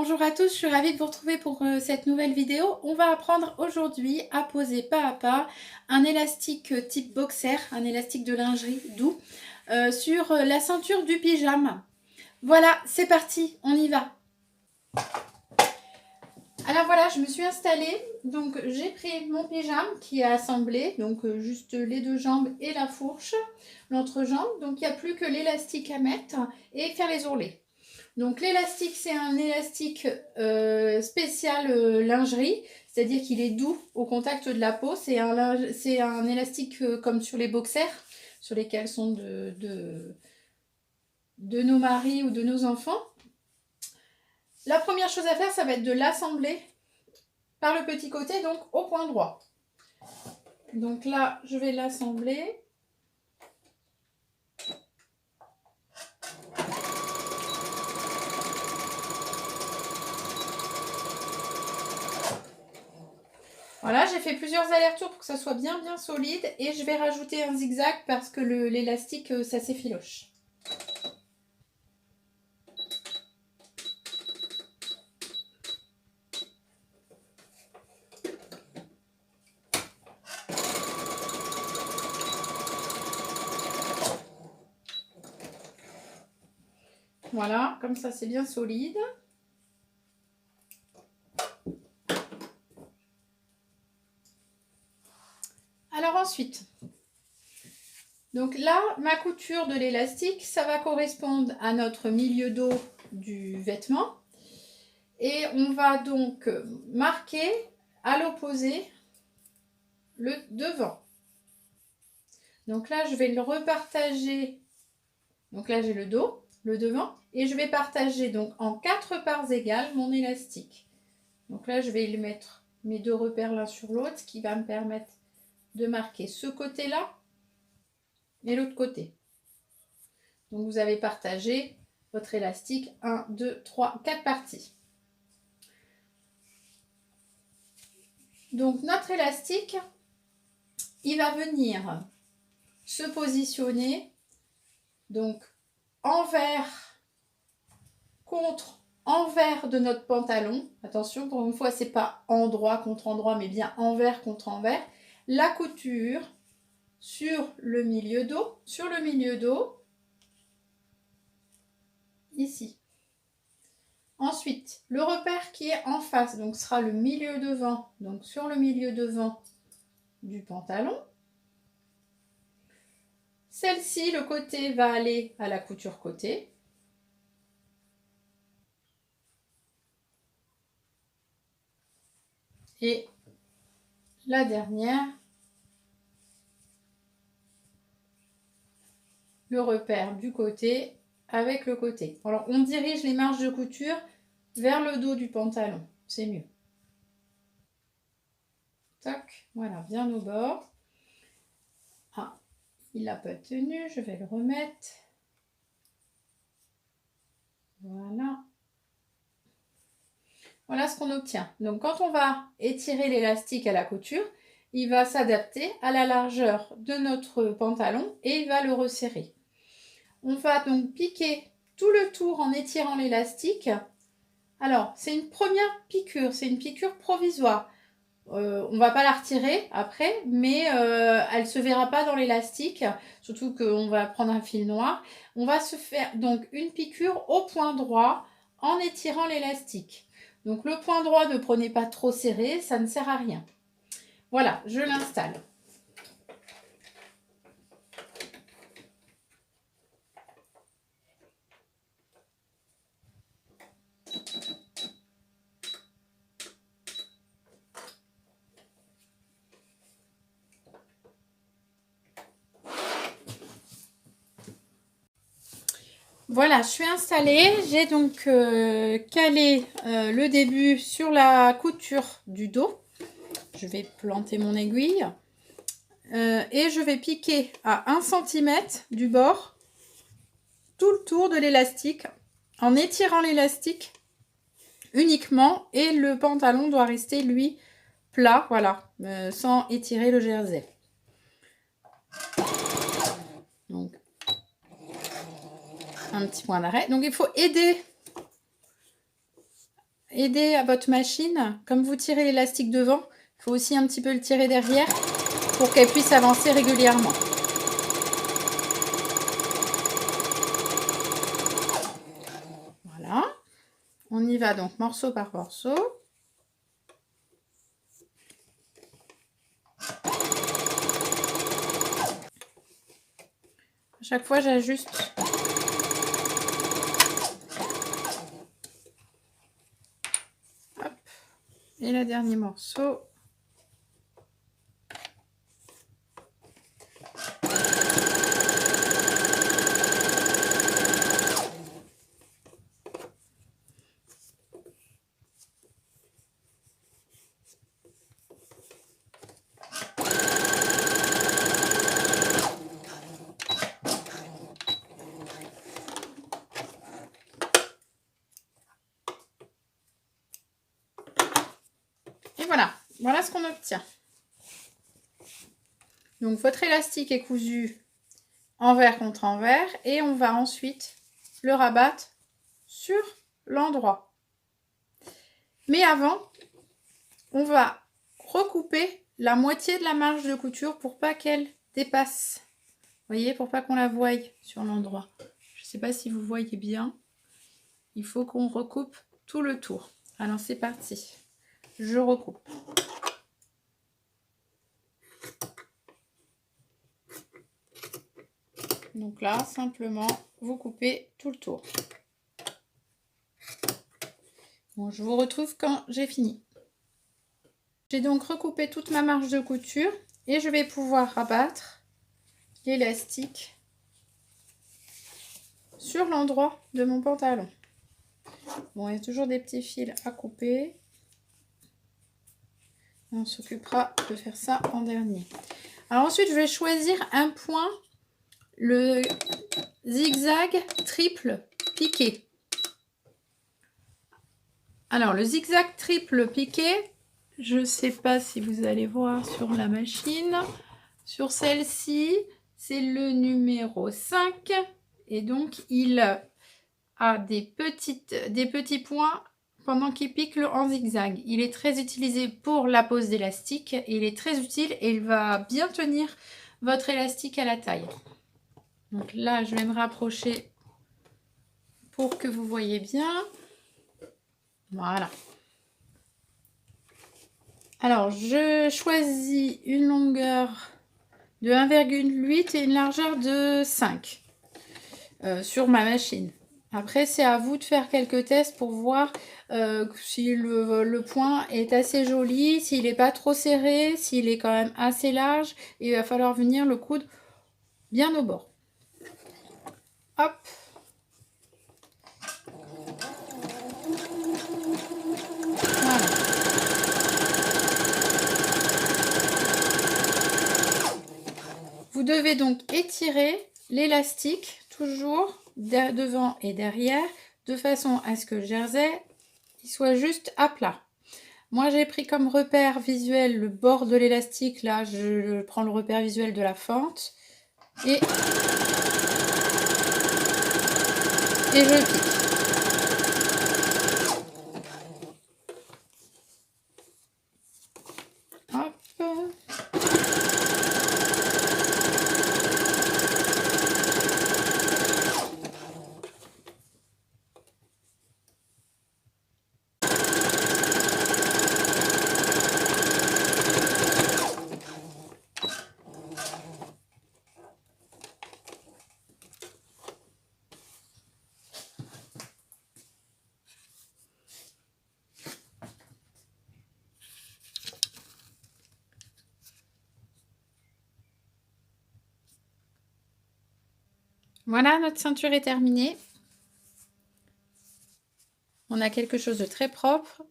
Bonjour à tous, je suis ravie de vous retrouver pour cette nouvelle vidéo. On va apprendre aujourd'hui à poser pas à pas un élastique type boxer, un élastique de lingerie doux, sur la ceinture du pyjama. Voilà, c'est parti, on y va. Alors voilà, je me suis installée, donc j'ai pris mon pyjama qui est assemblé, donc juste les deux jambes et la fourche, l'entrejambe, donc il n'y a plus que l'élastique à mettre et faire les ourlets. Donc l'élastique, c'est un élastique spécial lingerie, c'est-à-dire qu'il est doux au contact de la peau. C'est un élastique comme sur les boxers, sur les caleçons de nos maris ou de nos enfants. La première chose à faire, ça va être de l'assembler par le petit côté, donc au point droit. Donc là, je vais l'assembler. Voilà, j'ai fait plusieurs allers-retours pour que ça soit bien solide et je vais rajouter un zigzag parce que l'élastique, ça s'effiloche. Voilà, comme ça c'est bien solide. Alors ensuite, donc là, ma couture de l'élastique, ça va correspondre à notre milieu dos du vêtement. Et on va donc marquer à l'opposé le devant. Donc là, je vais le repartager. Donc là, j'ai le dos, le devant. Et je vais partager donc en 4 parts égales mon élastique. Donc là, je vais le mettre mes deux repères l'un sur l'autre, ce qui va me permettre de marquer ce côté-là et l'autre côté. Donc vous avez partagé votre élastique 1, 2, 3, 4 parties. Donc notre élastique, il va venir se positionner donc envers, contre, envers de notre pantalon. Attention, pour une fois, c'est pas endroit contre endroit, mais bien envers contre envers. La couture sur le milieu dos, ici. Ensuite, le repère qui est en face, donc sera le milieu devant, donc sur le milieu devant du pantalon. Celle-ci, le côté va aller à la couture côté. Et la dernière, le repère du côté avec le côté. Alors, on dirige les marges de couture vers le dos du pantalon. C'est mieux. Tac, voilà, bien au bord. Ah, il n'a pas tenu, je vais le remettre. Voilà. Voilà ce qu'on obtient. Donc, quand on va étirer l'élastique à la couture, il va s'adapter à la largeur de notre pantalon et il va le resserrer. On va donc piquer tout le tour en étirant l'élastique. Alors, c'est une première piqûre, c'est une piqûre provisoire. On ne va pas la retirer après, mais elle ne se verra pas dans l'élastique, surtout qu'on va prendre un fil noir. On va se faire donc une piqûre au point droit en étirant l'élastique. Donc le point droit, ne prenez pas trop serré, ça ne sert à rien. Voilà, je l'installe. Voilà, je suis installée. J'ai donc calé le début sur la couture du dos. Je vais planter mon aiguille. Et je vais piquer à 1 cm du bord tout le tour de l'élastique en étirant l'élastique uniquement. Et le pantalon doit rester, lui, plat, voilà, sans étirer le jersey. Donc, un petit point d'arrêt. Donc, il faut aider aider à votre machine, comme vous tirez l'élastique devant, il faut aussi un petit peu le tirer derrière pour qu'elle puisse avancer régulièrement. Voilà, on y va donc morceau par morceau. À chaque fois, j'ajuste. Hop. Et le dernier morceau. Et voilà ce qu'on obtient. Donc votre élastique est cousu envers contre envers et on va ensuite le rabattre sur l'endroit. Mais avant, on va recouper la moitié de la marge de couture pour pas qu'elle dépasse. Vous voyez, pour pas qu'on la voie sur l'endroit. Je ne sais pas si vous voyez bien. Il faut qu'on recoupe tout le tour. Alors c'est parti. Je recoupe. Donc là, simplement, vous coupez tout le tour. Bon, je vous retrouve quand j'ai fini. J'ai donc recoupé toute ma marge de couture et je vais pouvoir rabattre l'élastique sur l'endroit de mon pantalon. Bon, il y a toujours des petits fils à couper. On s'occupera de faire ça en dernier. Alors ensuite, je vais choisir un point, le zigzag triple piqué. Alors, le zigzag triple piqué, je ne sais pas si vous allez voir sur la machine. Sur celle-ci, c'est le numéro 5. Et donc, il a des petits points pendant qu'il pique en zigzag. Il est très utilisé pour la pose d'élastique. Il est très utile et il va bien tenir votre élastique à la taille. Donc là, je vais me rapprocher pour que vous voyez bien. Voilà. Alors, je choisis une longueur de 1,8 et une largeur de 5 sur ma machine. Après, c'est à vous de faire quelques tests pour voir si le point est assez joli, s'il n'est pas trop serré, s'il est quand même assez large. Et il va falloir venir le coudre bien au bord. Hop. Voilà. Vous devez donc étirer l'élastique toujours devant et derrière de façon à ce que le jersey il soit juste à plat. Moi j'ai pris comme repère visuel le bord de l'élastique, là je prends le repère visuel de la fente et je pique. Hop. Voilà, notre ceinture est terminée. On a quelque chose de très propre.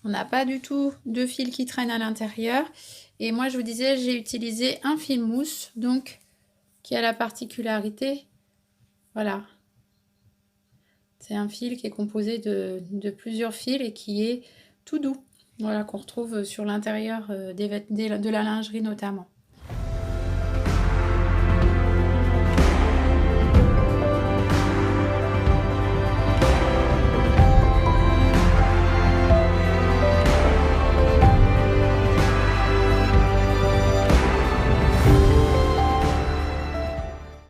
On n'a pas du tout de fil qui traîne à l'intérieur. Et moi, je vous disais, j'ai utilisé un fil mousse, donc qui a la particularité, voilà. C'est un fil qui est composé de plusieurs fils et qui est tout doux. Voilà, qu'on retrouve sur l'intérieur de la lingerie notamment.